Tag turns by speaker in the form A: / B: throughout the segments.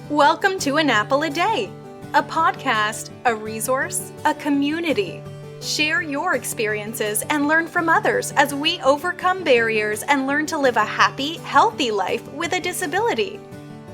A: Welcome to An Apple a Day, a podcast, a resource, a community. Share your experiences and learn from others as we overcome barriers and learn to live a happy, healthy life with a disability.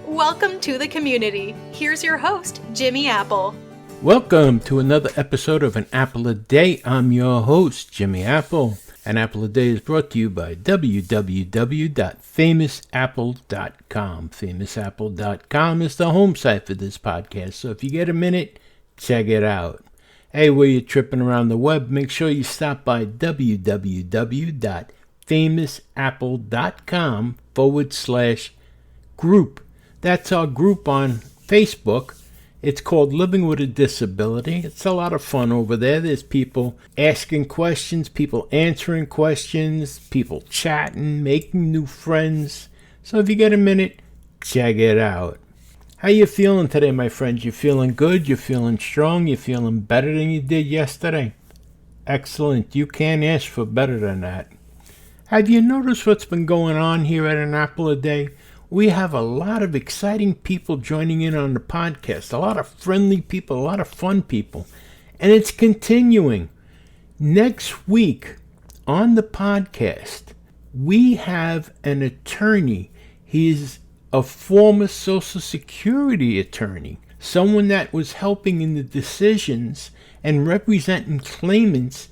A: Welcome to the community. Here's your host, Jimmy Apple.
B: Welcome to another episode of An Apple a Day. I'm your host, Jimmy Apple. An Apple a Day is brought to you by www.famousapple.com. Famousapple.com is the home site for this podcast, so if you get a minute, check it out. Hey, while you're tripping around the web, make sure you stop by www.famousapple.com/group. That's our group on Facebook. It's called Living with a Disability. It's a lot of fun over there. There's people asking questions, people answering questions, people chatting, making new friends. So if you get a minute, check it out. How you feeling today, my friends? You feeling good? You feeling strong? You feeling better than you did yesterday? Excellent. You can't ask for better than that. Have you noticed what's been going on here at An Apple a Day? We have a lot of exciting people joining in on the podcast, a lot of friendly people, a lot of fun people, and it's continuing. Next week on the podcast, we have an attorney. He's a former Social Security attorney, someone that was helping in the decisions and representing claimants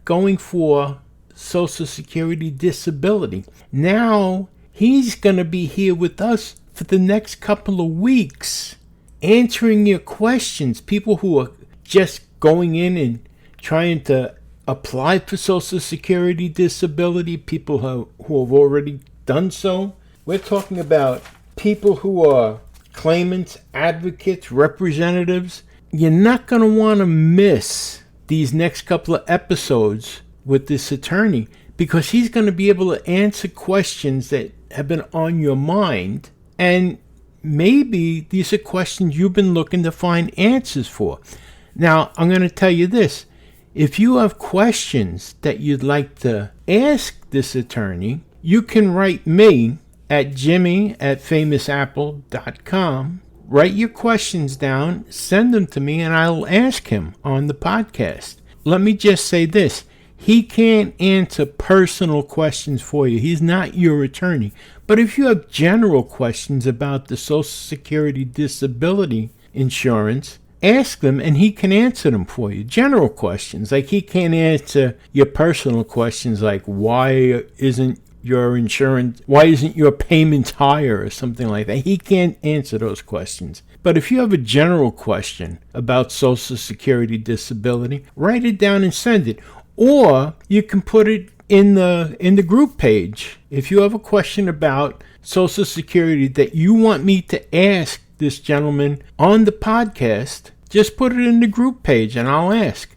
B: going for Social Security disability. Now, he's going to be here with us for the next couple of weeks, answering your questions. People who are just going in and trying to apply for Social Security disability, people who have already done so. We're talking about people who are claimants, advocates, representatives. You're not going to want to miss these next couple of episodes with this attorney, because he's going to be able to answer questions that have been on your mind, and maybe these are questions you've been looking to find answers for. Now, I'm going to tell you this. If you have questions that you'd like to ask this attorney, you can write me at jimmy@famousapple.com. Write your questions down, send them to me, and I'll ask him on the podcast. Let me just say this. He can't answer personal questions for you. He's not your attorney. But if you have general questions about the Social Security disability insurance, ask them and he can answer them for you. General questions. Like, he can't answer your personal questions like why isn't your payment higher or something like that. He can't answer those questions. But if you have a general question about Social Security disability, write it down and send it. Or you can put it in the group page. If you have a question about Social Security that you want me to ask this gentleman on the podcast, just put it in the group page and I'll ask.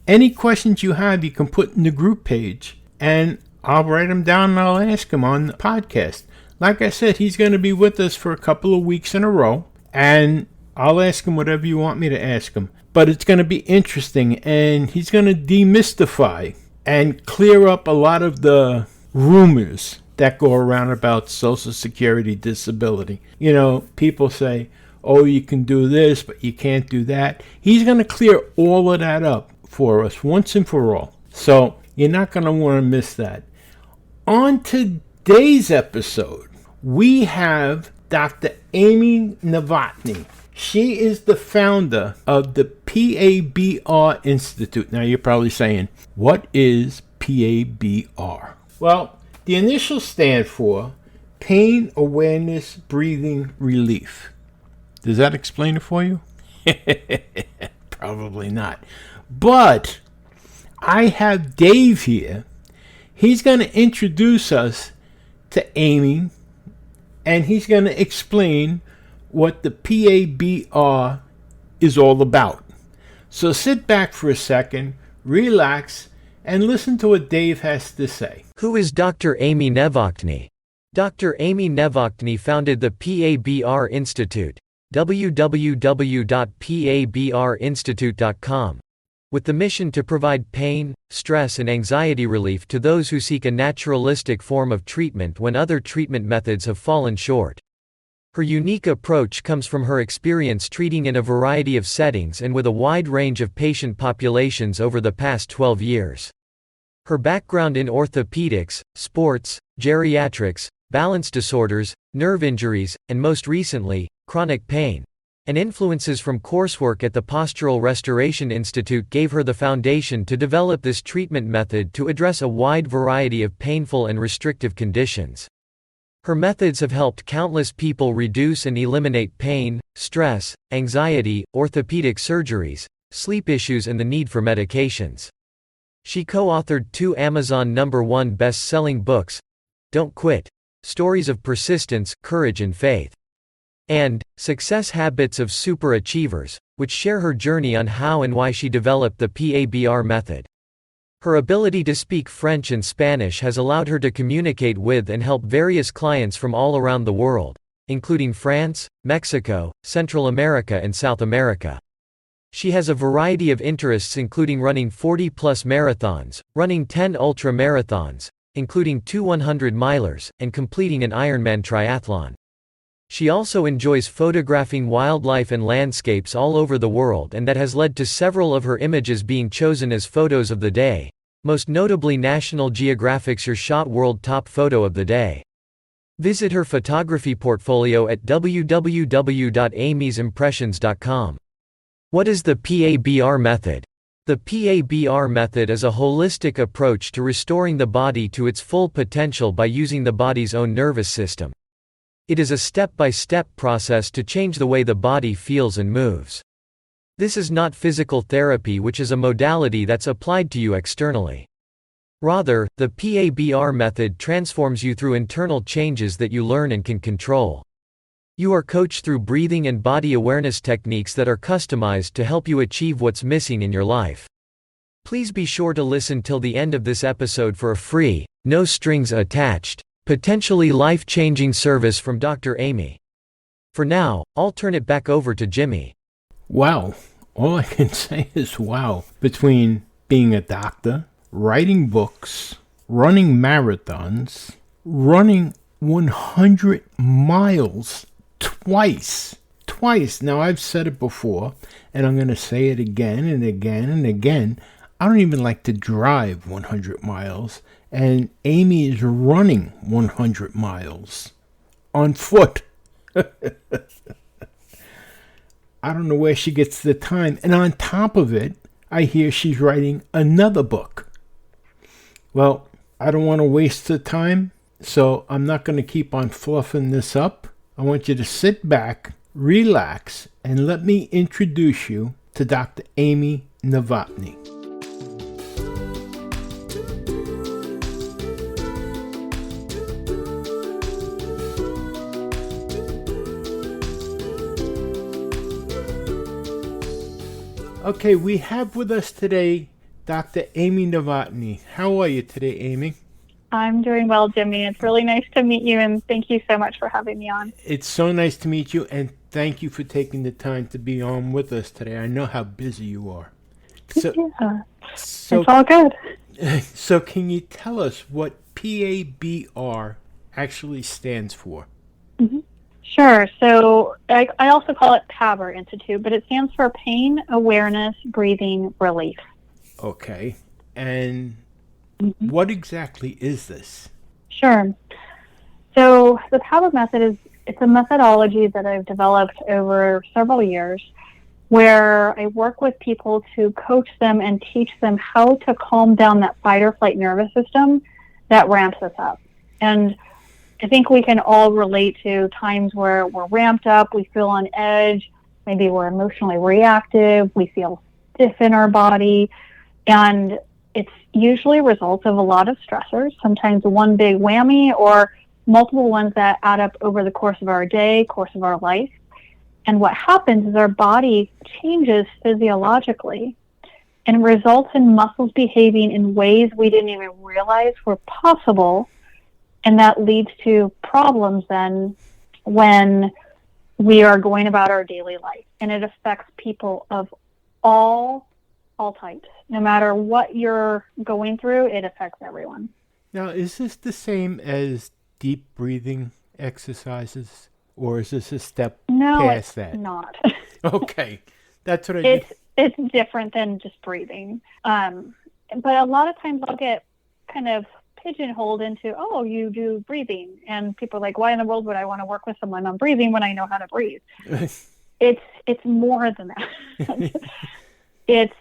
B: Any questions you have, you can put in the group page and I'll write them down and I'll ask him on the podcast. Like I said, he's going to be with us for a couple of weeks in a row, and I'll ask him whatever you want me to ask him. But it's going to be interesting, and he's going to demystify and clear up a lot of the rumors that go around about Social Security disability. You know, people say, oh, you can do this, but you can't do that. He's going to clear all of that up for us once and for all. So you're not going to want to miss that. On today's episode, we have Dr. Amy Novotny. She is the founder of the PABR Institute. Now, you're probably saying, what is PABR? Well, the initials stand for Pain Awareness Breathing Relief. Does that explain it for you? Probably not. But I have Dave here. He's going to introduce us to Amy, and he's going to explain what the PABR is all about. So sit back for a second, relax, and listen to what Dave has to say.
C: Who is Dr. Amy Novotny? Dr. Amy Novotny founded the PABR Institute, www.pabrinstitute.com, with the mission to provide pain, stress and anxiety relief to those who seek a naturalistic form of treatment when other treatment methods have fallen short. Her unique approach comes from her experience treating in a variety of settings and with a wide range of patient populations over the past 12 years. Her background in orthopedics, sports, geriatrics, balance disorders, nerve injuries, and most recently, chronic pain, and influences from coursework at the Postural Restoration Institute gave her the foundation to develop this treatment method to address a wide variety of painful and restrictive conditions. Her methods have helped countless people reduce and eliminate pain, stress, anxiety, orthopedic surgeries, sleep issues, and the need for medications. She co-authored 2 Amazon #1 best-selling books, Don't Quit: Stories of Persistence, Courage and Faith, and Success Habits of Super Achievers, which share her journey on how and why she developed the PABR method. Her ability to speak French and Spanish has allowed her to communicate with and help various clients from all around the world, including France, Mexico, Central America and South America. She has a variety of interests including running 40-plus marathons, running 10 ultra-marathons, including 2 100-milers, and completing an Ironman triathlon. She also enjoys photographing wildlife and landscapes all over the world, and that has led to several of her images being chosen as photos of the day, most notably National Geographic's Your Shot World Top Photo of the Day. Visit her photography portfolio at www.amysimpressions.com. What is the PABR method? The PABR method is a holistic approach to restoring the body to its full potential by using the body's own nervous system. It is a step-by-step process to change the way the body feels and moves. This is not physical therapy, which is a modality that's applied to you externally. Rather, the PABR method transforms you through internal changes that you learn and can control. You are coached through breathing and body awareness techniques that are customized to help you achieve what's missing in your life. Please be sure to listen till the end of this episode for a free, no strings attached, potentially life-changing service from Dr. Amy. For now, I'll turn it back over to Jimmy.
B: Wow. All I can say is wow. Between being a doctor, writing books, running marathons, running 100 miles twice. Now, I've said it before, and I'm going to say it again and again and again. I don't even like to drive 100 miles. And Amy is running 100 miles on foot. I don't know where she gets the time. And on top of it, I hear she's writing another book. Well, I don't want to waste the time, so I'm not going to keep on fluffing this up. I want you to sit back, relax, and let me introduce you to Dr. Amy Novotny. Okay, we have with us today Dr. Amy Novotny. How are you today, Amy?
D: I'm doing well, Jimmy. It's really nice to meet you, and thank you so much for having me on.
B: It's so nice to meet you, and thank you for taking the time to be on with us today. I know how busy you are. So
D: It's all good.
B: So can you tell us what PABR actually stands for?
D: Mm-hmm. Sure. So I also call it PABR Institute, but it stands for Pain Awareness Breathing Relief.
B: Okay. And what exactly is this?
D: Sure. So the PABR method it's a methodology that I've developed over several years where I work with people to coach them and teach them how to calm down that fight or flight nervous system that ramps us up. And I think we can all relate to times where we're ramped up, we feel on edge, maybe we're emotionally reactive, we feel stiff in our body, and it's usually a result of a lot of stressors, sometimes one big whammy or multiple ones that add up over the course of our day, course of our life. And what happens is our body changes physiologically and results in muscles behaving in ways we didn't even realize were possible. And that leads to problems then when we are going about our daily life. And it affects people of all types. No matter what you're going through, it affects everyone.
B: Now, is this the same as deep breathing exercises? or is this a step
D: No,
B: past
D: it's
B: that?
D: not.
B: Okay, that's what I.
D: It's different than just breathing. But a lot of times I'll get kind of pigeonholed into, oh, you do breathing, and people are like, why in the world would I want to work with someone on breathing when I know how to breathe? It's more than that. It's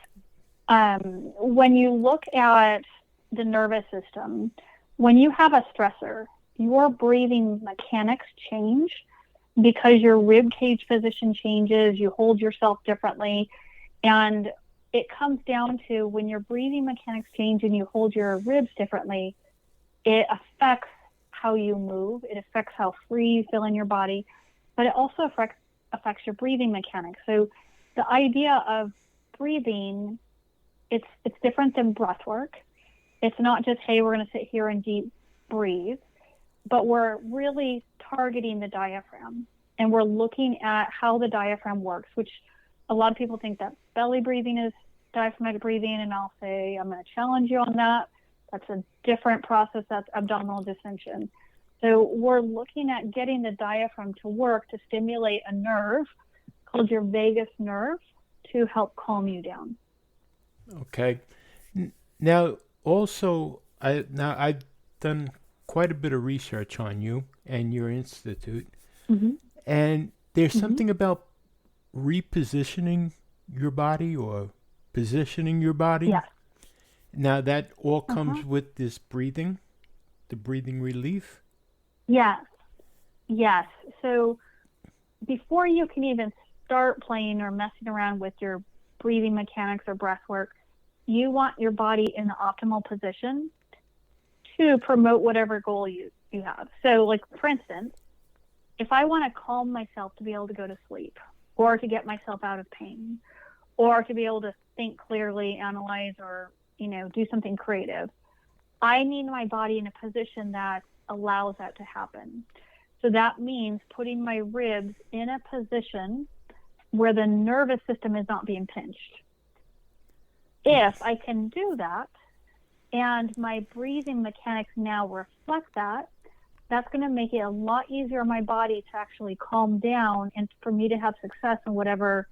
D: when you look at the nervous system, when you have a stressor, your breathing mechanics change because your rib cage position changes, you hold yourself differently, and it comes down to when your breathing mechanics change and you hold your ribs differently, it affects how you move, it affects how free you feel in your body, but it also affects your breathing mechanics. So the idea of breathing, it's different than breath work. It's not just, hey, we're going to sit here and deep breathe, but we're really targeting the diaphragm, and we're looking at how the diaphragm works, which a lot of people think that belly breathing is diaphragmatic breathing, and I'll say I'm going to challenge you on that. That's a different process. That's abdominal distension. So we're looking at getting the diaphragm to work to stimulate a nerve called your vagus nerve to help calm you down.
B: Okay. Now, also, I've done quite a bit of research on you and your institute, and there's something about repositioning your body or positioning your body.
D: Yes.
B: Now that all comes with this breathing, the breathing relief.
D: Yes. So before you can even start playing or messing around with your breathing mechanics or breath work, you want your body in the optimal position to promote whatever goal you have. So, like, for instance, if I want to calm myself to be able to go to sleep, or to get myself out of pain, or to be able to think clearly, analyze, or, do something creative, I need my body in a position that allows that to happen. So that means putting my ribs in a position where the nervous system is not being pinched. If I can do that, and my breathing mechanics now reflect that, that's going to make it a lot easier on my body to actually calm down and for me to have success in whatever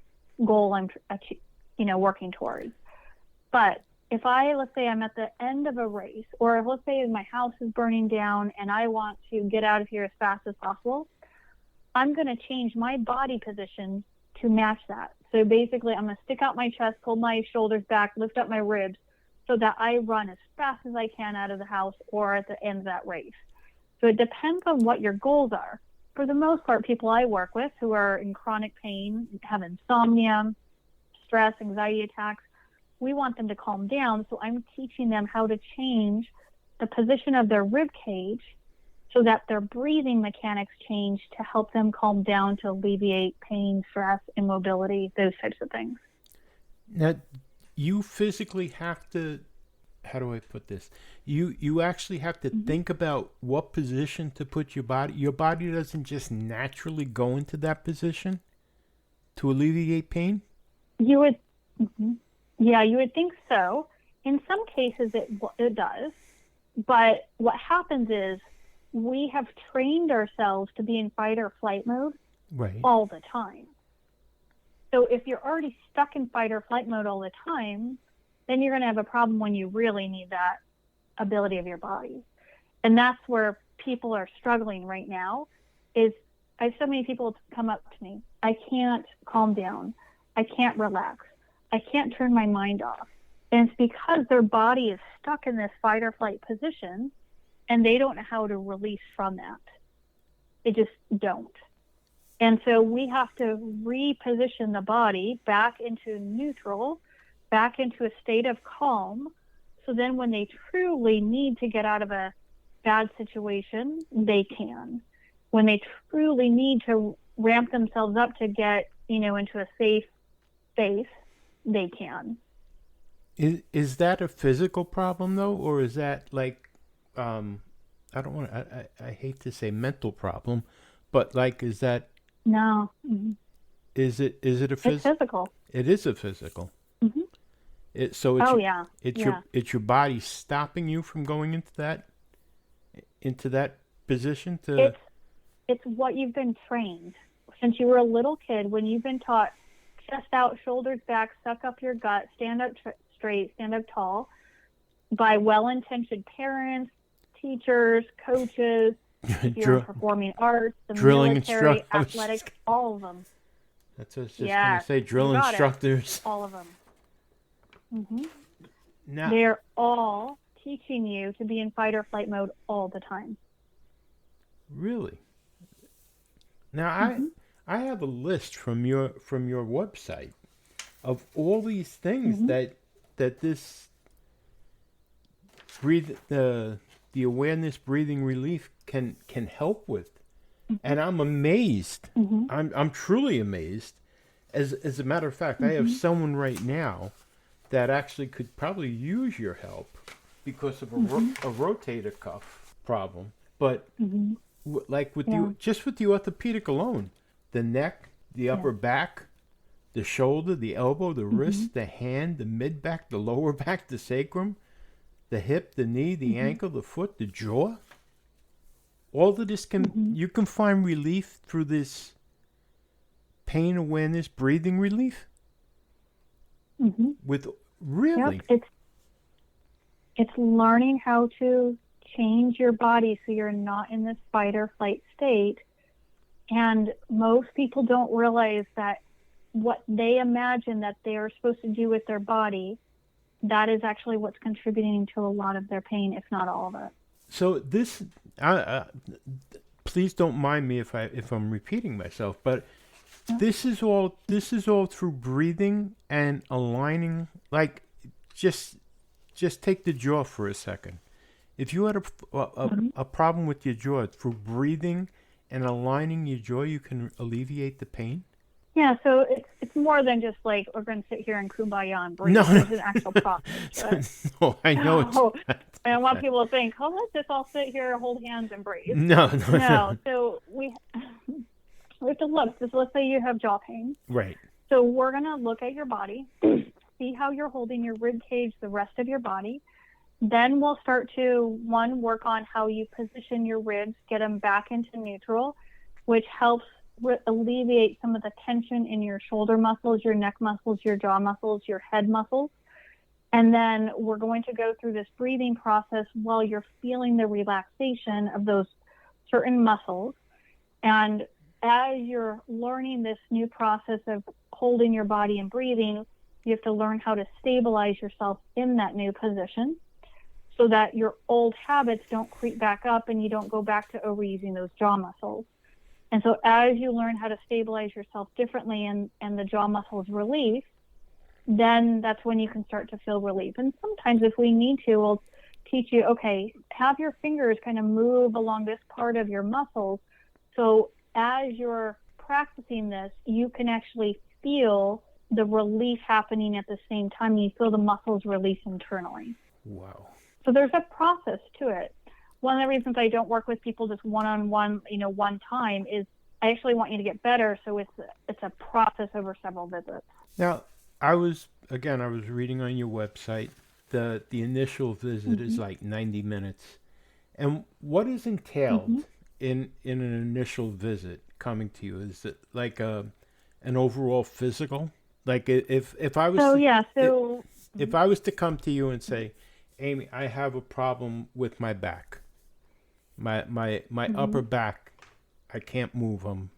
D: goal I'm, working towards. But if let's say I'm at the end of a race, or let's say my house is burning down and I want to get out of here as fast as possible, I'm going to change my body position to match that. So basically, I'm going to stick out my chest, pull my shoulders back, lift up my ribs, so that I run as fast as I can out of the house or at the end of that race. So it depends on what your goals are. For the most part, people I work with who are in chronic pain, have insomnia, stress, anxiety attacks, we want them to calm down. So I'm teaching them how to change the position of their rib cage so that their breathing mechanics change to help them calm down, to alleviate pain, stress, immobility, those types of things.
B: Now, you physically have to, how do I put this? You actually have to think about what position to put your body. Your body doesn't just naturally go into that position to alleviate pain?
D: You would, yeah, you would think so. In some cases, it does. But what happens is we have trained ourselves to be in fight or flight mode all the time. So if you're already stuck in fight or flight mode all the time, then you're going to have a problem when you really need that ability of your body. And that's where people are struggling right now. I have so many people come up to me. I can't calm down. I can't relax. I can't turn my mind off. And it's because their body is stuck in this fight or flight position, and they don't know how to release from that. They just don't. And so we have to reposition the body back into neutral, back into a state of calm. So then when they truly need to get out of a bad situation, they can. When they truly need to ramp themselves up to get, into a safe space, they can.
B: Is that a physical problem though, or is that like, I hate to say mental problem, but like, is that?
D: No.
B: Is it a physical?
D: It's physical.
B: It is a physical. It's your body stopping you from going into that position to.
D: it's what you've been trained since you were a little kid. When you've been taught chest out, shoulders back, suck up your gut, stand up straight, stand up tall, by well-intentioned parents, teachers, coaches, if you're in performing arts, the military, athletics, all of them.
B: That's what I was just going to say, drill instructors.
D: All of them. Mm-hmm.
B: Now,
D: they're all teaching you to be in fight or flight mode all the time.
B: Really? Now, I have a list from your website of all these things that this the awareness breathing relief can help with, and I'm amazed. I'm truly amazed. As a matter of fact, I have someone right now that actually could probably use your help because of a rotator cuff problem. But like with just with the orthopedic alone, the neck, the upper back, the shoulder, the elbow, the wrist, the hand, the mid back, the lower back, the sacrum, the hip, the knee, the ankle, the foot, the jaw. All of this you can find relief through this pain awareness breathing relief. With really,
D: it's learning how to change your body so you're not in this fight or flight state. And most people don't realize that what they imagine that they are supposed to do with their body, that is actually what's contributing to a lot of their pain, if not all of it.
B: So this, please don't mind me if I'm repeating myself, but this is all through breathing and aligning. Like, just take the jaw for a second. If you had a problem with your jaw, through breathing and aligning your jaw, you can alleviate the pain.
D: Yeah, so it's more than just like we're going to sit here and kumbaya and breathe.
B: No.
D: It's an actual process.
B: No, I know.
D: I don't want people to think, oh, let's just all sit here, hold hands, and breathe.
B: No.
D: So we have to look. Just let's say you have jaw pain.
B: Right.
D: So we're going to look at your body, see how you're holding your rib cage, the rest of your body. Then we'll start to, work on how you position your ribs, get them back into neutral, which helps alleviate some of the tension in your shoulder muscles, your neck muscles, your jaw muscles, your head muscles. And then we're going to go through this breathing process while you're feeling the relaxation of those certain muscles. And as you're learning this new process of holding your body and breathing, you have to learn how to stabilize yourself in that new position so that your old habits don't creep back up and you don't go back to overusing those jaw muscles. And so as you learn how to stabilize yourself differently and the jaw muscles release, then that's when you can start to feel relief. And sometimes if we need to, we'll teach you, okay, have your fingers kind of move along this part of your muscles. So as you're practicing this, you can actually feel the relief happening at the same time. You feel the muscles release internally.
B: Wow.
D: So there's a process to it. One of the reasons I don't work with people just one-on-one, one time is I actually want you to get better. So it's a process over several visits.
B: Now, I was reading on your website, the initial visit is like 90 minutes. And what is entailed in an initial visit coming to you? Is it like an overall physical? Like if I was if I was to come to you and say, Amy, I have a problem with my back. My upper back, I can't move. I'm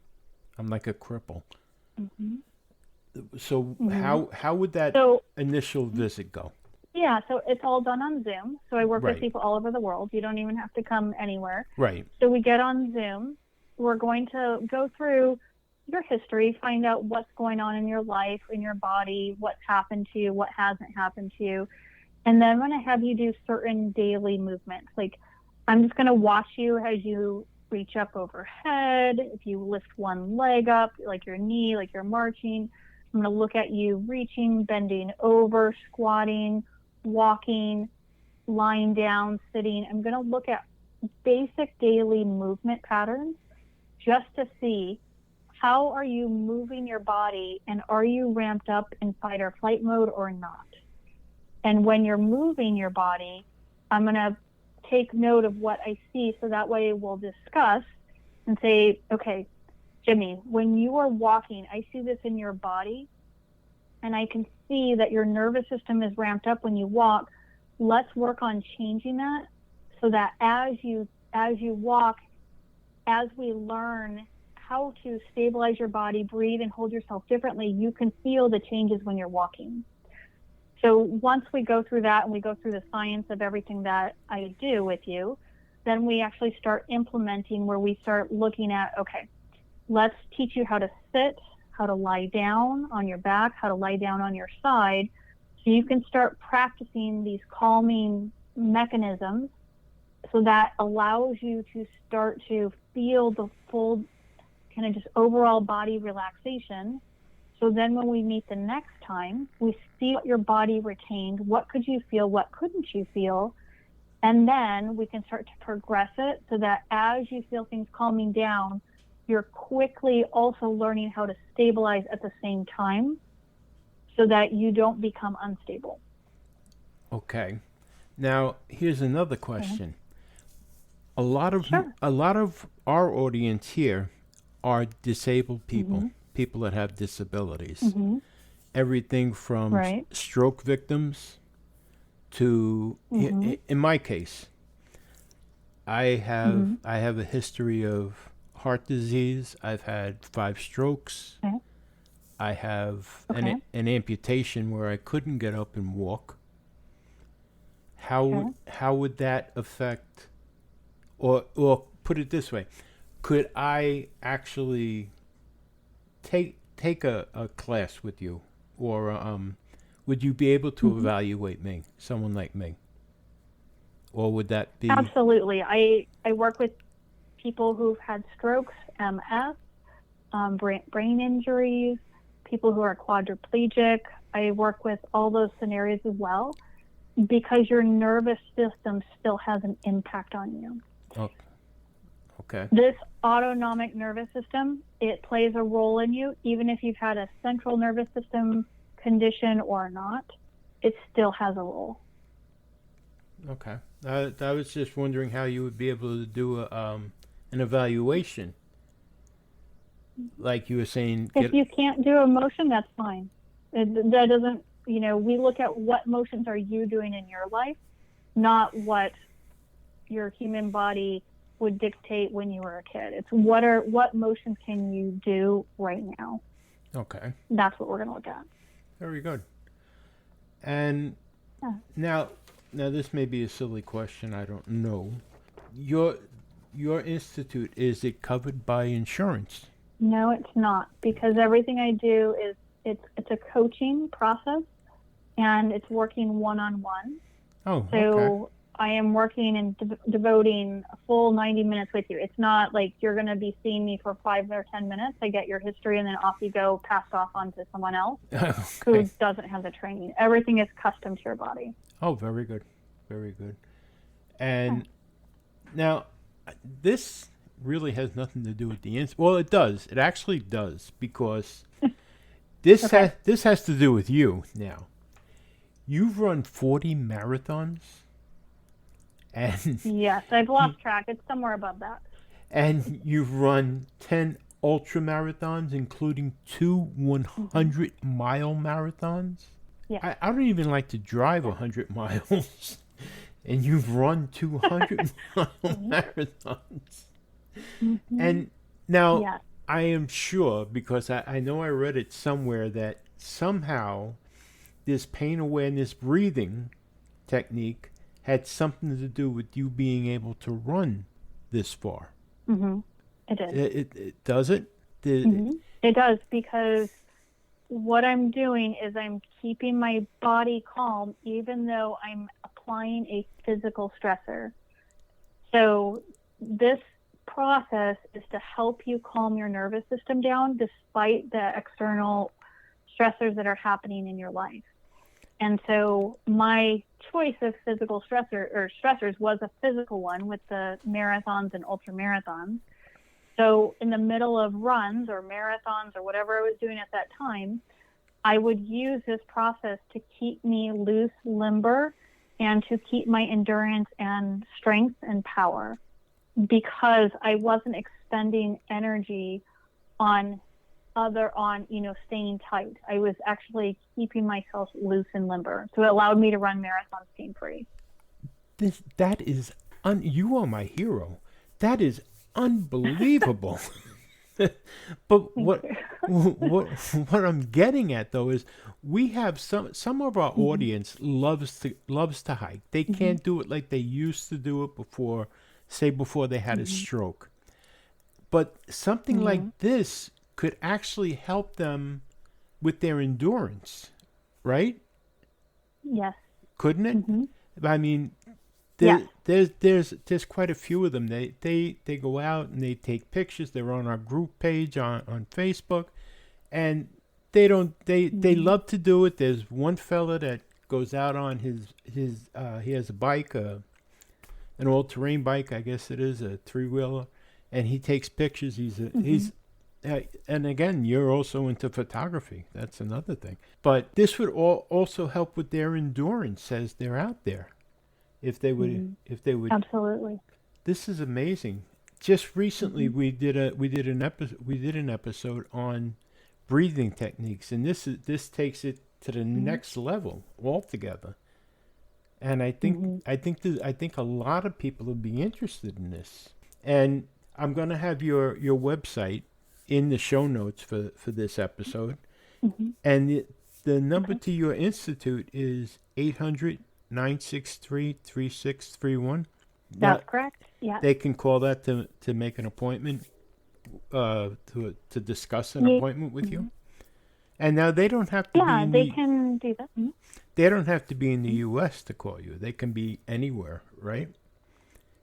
B: like a cripple. So how would that initial visit go?
D: Yeah, so it's all done on Zoom. So I work with people all over the world. You don't even have to come anywhere.
B: Right.
D: So we get on Zoom. We're going to go through your history, find out what's going on in your life, in your body, what's happened to you, what hasn't happened to you. And then I'm going to have you do certain daily movements. Like I'm just going to watch you as you reach up overhead. If you lift one leg up, like your knee, like you're marching, I'm going to look at you reaching, bending over, squatting, walking, lying down, sitting. I'm going to look at basic daily movement patterns just to see how are you moving your body and are you ramped up in fight or flight mode or not. And when you're moving your body, I'm going to take note of what I see so that way we'll discuss and say, okay, Jimmy, when you are walking, I see this in your body, and I can see that your nervous system is ramped up when you walk. Let's work on changing that so that as you walk, as we learn how to stabilize your body, breathe, and hold yourself differently, you can feel the changes when you're walking. So once we go through that and we go through the science of everything that I do with you, then we actually start implementing, where we start looking at, okay, let's teach you how to sit, how to lie down on your back, how to lie down on your side, so you can start practicing these calming mechanisms, so that allows you to start to feel the full kind of just overall body relaxation. So then when we meet the next time, we see what your body retained, what could you feel, what couldn't you feel, and then we can start to progress it so that as you feel things calming down, you're quickly also learning how to stabilize at the same time so that you don't become unstable.
B: Okay. Now, here's another question. A lot of our audience here are disabled people, people that have disabilities. Everything from stroke victims to, in my case, I have a history of heart disease. I've had 5 strokes. I have an amputation where I couldn't get up and walk. How would that affect, or put it this way, could I actually take a class with you, or would you be able to evaluate me, someone like me? Or would that be...
D: Absolutely. I work with people who've had strokes, MS, brain injuries, people who are quadriplegic. I work with all those scenarios as well, because your nervous system still has an impact on you.
B: Oh, okay.
D: This autonomic nervous system, it plays a role in you, even if you've had a central nervous system condition or not, it still has a role.
B: Okay. I was just wondering how you would be able to do an evaluation. Like you were saying...
D: If you can't do a motion, that's fine. That doesn't, we look at what motions are you doing in your life, not what your human body would dictate when you were a kid. It's what motions can you do right now?
B: Okay.
D: That's what we're going to look at.
B: Very good. And now this may be a silly question, I don't know. Your institute, is it covered by insurance?
D: No, it's not, because everything I do is it's a coaching process, and it's working one-on-one.
B: Oh,
D: so
B: okay.
D: I am working and devoting a full 90 minutes with you. It's not like you're going to be seeing me for 5 or 10 minutes. I get your history, and then off you go, passed off onto someone else who doesn't have the training. Everything is custom to your body.
B: Oh, very good. Very good. And now, this really has nothing to do with the institute. Well, it does. It actually does, because this has to do with you now. You've run 40 marathons. And
D: yes, I've lost track. It's somewhere above that.
B: And you've run 10 ultra marathons, including 2 100-mile marathons.
D: Yeah.
B: I don't even like to drive 100 miles. And you've run 200-mile marathons. And now, I am sure, because I know I read it somewhere, that somehow this pain awareness breathing technique had something to do with you being able to run this far.
D: It did.
B: It does it?
D: It does, because what I'm doing is I'm keeping my body calm, even though I'm applying a physical stressor. So this process is to help you calm your nervous system down despite the external stressors that are happening in your life. And so my choice of physical stressors was a physical one with the marathons and ultra marathons. So in the middle of runs or marathons or whatever I was doing at that time, I would use this process to keep me loose, limber, and to keep my endurance and strength and power. because I wasn't expending energy on staying tight. I was actually keeping myself loose and limber. So it allowed me to run marathons pain free.
B: That is, you are my hero. That is unbelievable. But what I'm getting at though is we have some of our audience loves to hike. They can't do it like they used to do it before they had a stroke. But something like this could actually help them with their endurance, right?
D: Yes.
B: Couldn't it? I mean,
D: Yes.
B: there's quite a few of them. They go out and they take pictures. They're on our group page on Facebook, and they love to do it. There's one fella that goes out on his he has a bike, an all-terrain bike, I guess it is, a 3-wheeler, and he takes pictures. And again, you're also into photography. That's another thing. But this would also help with their endurance as they're out there. If they would
D: Absolutely.
B: This is amazing. Just recently we did an episode on breathing techniques, and this takes it to the next level altogether. And I think a lot of people would be interested in this. And I'm going to have your website in the show notes for this episode. And the number to your institute is 800-963-3631.
D: That's correct. Yeah.
B: They can call that to make an appointment, to discuss an appointment with you. And now they don't have to be
D: they can do that.
B: They don't have to be in the U.S. to call you. They can be anywhere, right?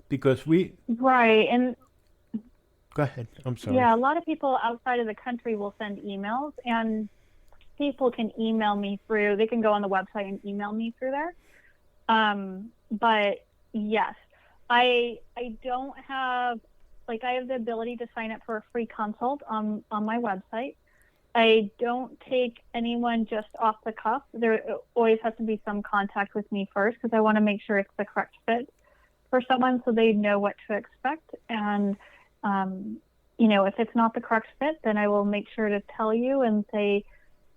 B: Because
D: Right, and
B: go ahead. I'm sorry.
D: yeah, a lot of people outside of the country will send emails, and people can email me through. They can go on the website and email me through there. But yes, I don't have, I have the ability to sign up for a free consult on my website. I don't take anyone just off the cuff. There always has to be some contact with me first, because I want to make sure it's the correct fit for someone so they know what to expect. And, if it's not the correct fit, then I will make sure to tell you and say,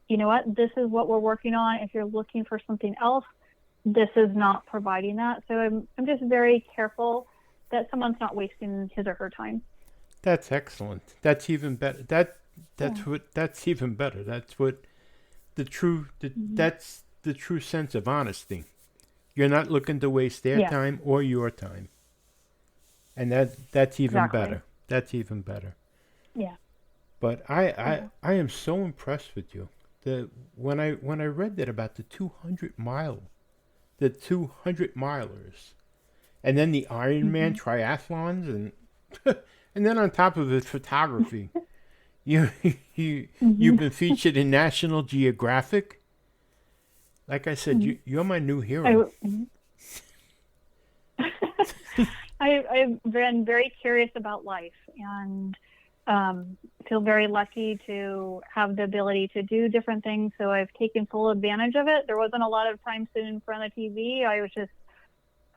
D: you know what, this is what we're working on. If you're looking for something else, this is not providing that. So I'm just very careful that someone's not wasting his or her time.
B: That's excellent. That's even better. That's even better. That's what that's the true sense of honesty. You're not looking to waste their time or your time. And that's even better. That's even better.
D: Yeah.
B: But I am so impressed with you. When I read that about the 200 milers, and then the Ironman triathlons, and and then on top of it, photography. You've been featured in National Geographic. Like I said, you're my new hero.
D: I've been very curious about life, and feel very lucky to have the ability to do different things. So I've taken full advantage of it. There wasn't a lot of time sitting in front of the TV. I was just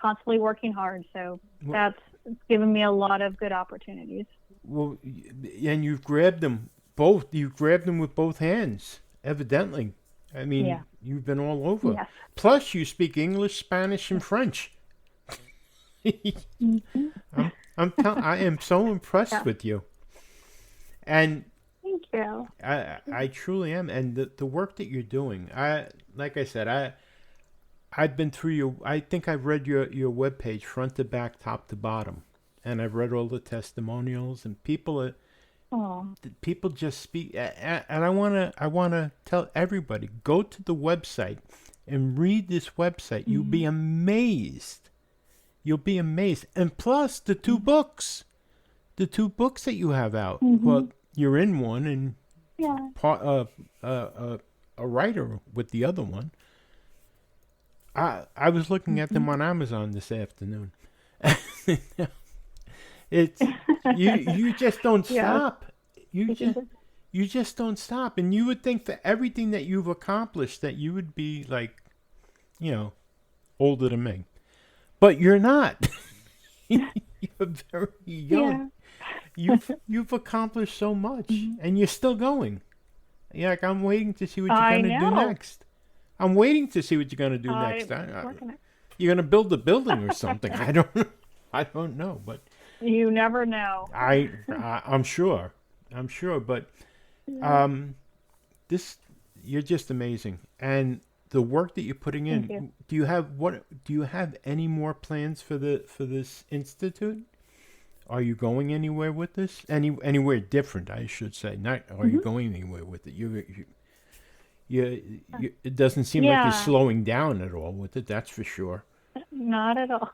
D: constantly working hard. So that's given me a lot of good opportunities.
B: Well, and you've grabbed them both. You've grabbed them with both hands, evidently. I mean, you've been all over.
D: Yes.
B: Plus, you speak English, Spanish, and French. I am so impressed with you. And
D: thank you.
B: I truly am. And the work that you're doing, like I said, I've been through I think I've read your webpage front to back, top to bottom. And I've read all the testimonials, and people just speak. And I wanna tell everybody, go to the website and read this website. You'll be amazed. You'll be amazed. And plus the two books that you have out. Well, you're in one, and a writer with the other one. I was looking at them on Amazon this afternoon. It's you just don't stop. You just don't stop. And you would think for everything that you've accomplished that you would be like, older than me. But you're not. You're very young. You've accomplished so much, and you're still going. Yeah, like I'm waiting to see what you're gonna do next. I'm waiting to see what you're gonna do next. You're gonna build a building or something. I don't know, but
D: you never know.
B: I'm sure. But this, you're just amazing, and the work that you're putting in. Do you have any more plans for this institute? Are you going anywhere with this? Anywhere different, I should say. Not are you going anywhere with it? You it doesn't seem like you're slowing down at all with it. That's for sure.
D: Not at all.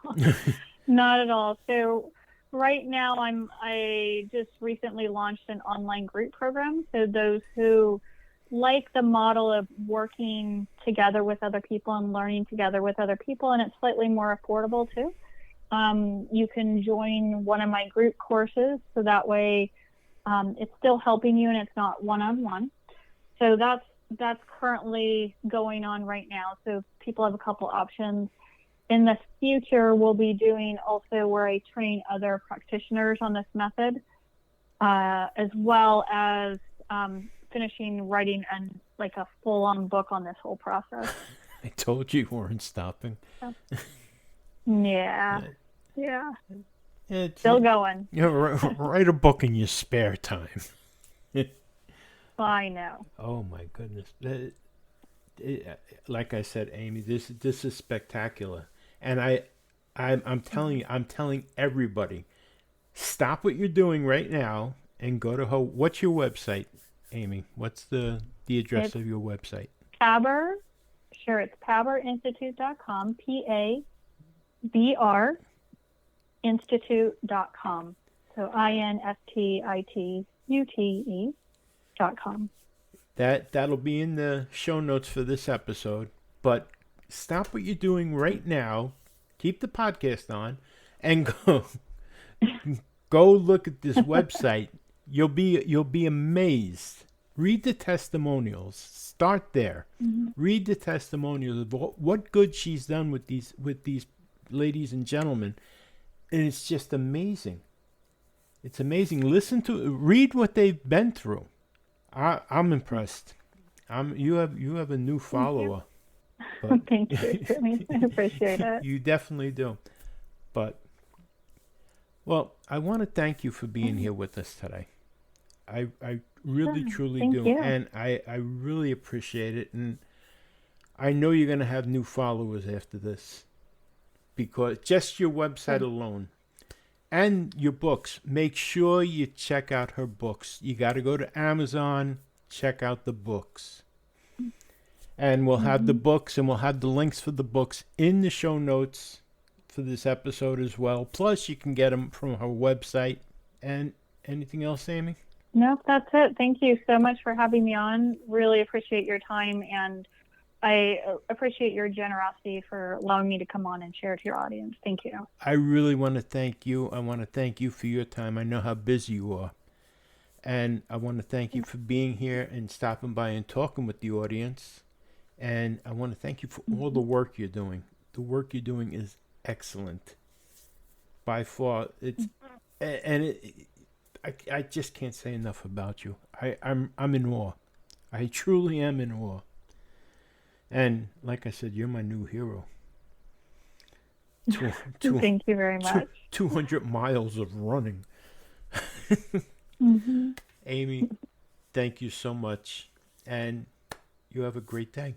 D: Not at all. So right now I just recently launched an online group program. So those who like the model of working together with other people and learning together with other people, and it's slightly more affordable too. You can join one of my group courses, so that way it's still helping you and it's not one-on-one. So that's currently going on right now. So people have a couple options. In the future, we'll be doing also where I train other practitioners on this method, as well as finishing writing a full-on book on this whole process.
B: I told you weren't stopping.
D: Yeah. Still going.
B: Write a book in your spare time.
D: I know.
B: Oh my goodness! Like I said, Amy, this is spectacular, and I'm telling everybody, stop what you're doing right now and go to her. What's your website, Amy? What's the address of your website?
D: PABR. Sure, it's PABRinstitute.com. PABR Institute.com. So INSTITUTE.com.
B: That'll be in the show notes for this episode. But stop what you're doing right now. Keep the podcast on, and go look at this website. You'll be amazed. Read the testimonials. Start there. Read the testimonials of what good she's done with these ladies and gentlemen, and it's just amazing. It's amazing. Read what they've been through. I'm impressed. You have a new follower. But
D: thank you. I appreciate it.
B: You definitely do. But I want to thank you for being here with us today. I really truly do.
D: You.
B: And I really appreciate it, and I know you're going to have new followers after this, because just your website alone and your books, make sure you check out her books. You got to go to Amazon, check out the books. And we'll have the books, and we'll have the links for the books in the show notes for this episode as well. Plus, you can get them from her website. And anything else, Amy?
D: No, that's it. Thank you so much for having me on. Really appreciate your time, and I appreciate your generosity for allowing me to come on and share to your audience. Thank you.
B: I really want to thank you. I want to thank you for your time. I know how busy you are. And I want to thank you for being here and stopping by and talking with the audience. And I want to thank you for all the work you're doing. The work you're doing is excellent. By far, I just can't say enough about you. I'm in awe. I truly am in awe. And like I said, you're my new hero.
D: Thank you very much.
B: 200 miles of running. Amy, thank you so much. And you have a great day.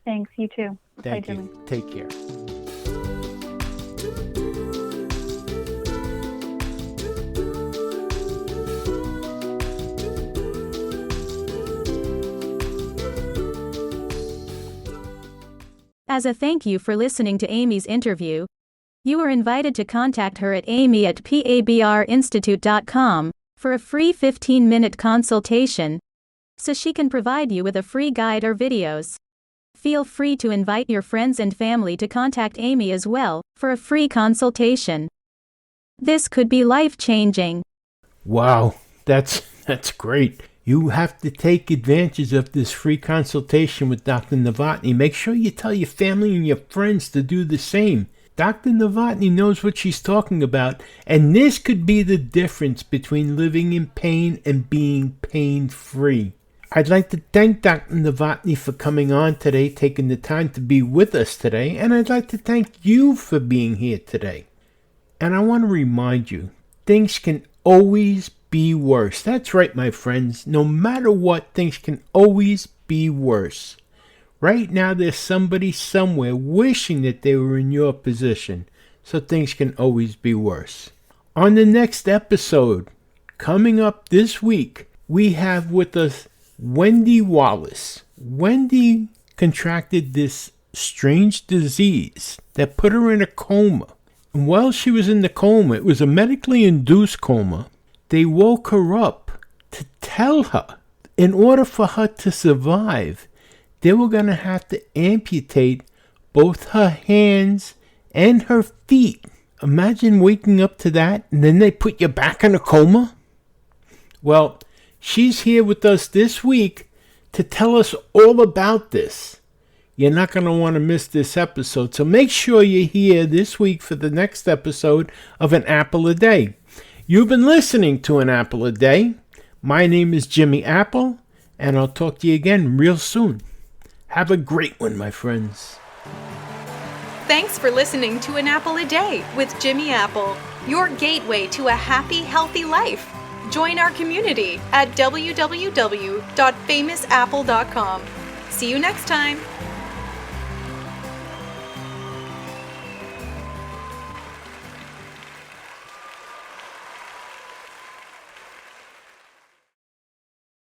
D: Thanks, you too.
B: Thank
D: Bye,
B: you.
D: Jimmy.
B: Take care.
E: As a thank you for listening to Amy's interview, you are invited to contact her at amy@pabrinstitute.com for a free 15-minute consultation, so she can provide you with a free guide or videos. Feel free to invite your friends and family to contact Amy as well for a free consultation. This could be life-changing.
B: Wow, that's great. You have to take advantage of this free consultation with Dr. Novotny. Make sure you tell your family and your friends to do the same. Dr. Novotny knows what she's talking about, and this could be the difference between living in pain and being pain-free. I'd like to thank Dr. Novotny for coming on today, taking the time to be with us today, and I'd like to thank you for being here today. And I want to remind you, things can always be worse. That's right, my friends. No matter what, things can always be worse. Right now, there's somebody somewhere wishing that they were in your position, so things can always be worse. On the next episode, coming up this week, we have with us Wendy Wallace. Wendy contracted this strange disease that put her in a coma. And while she was in the coma, it was a medically induced coma, they woke her up to tell her, in order for her to survive, they were going to have to amputate both her hands and her feet. Imagine waking up to that and then they put you back in a coma. Well, she's here with us this week to tell us all about this. You're not going to want to miss this episode, so make sure you're here this week for the next episode of An Apple a Day. You've been listening to An Apple a Day. My name is Jimmy Apple, and I'll talk to you again real soon. Have a great one, my friends.
A: Thanks for listening to An Apple a Day with Jimmy Apple, your gateway to a happy, healthy life. Join our community at www.famousapple.com. See you next time.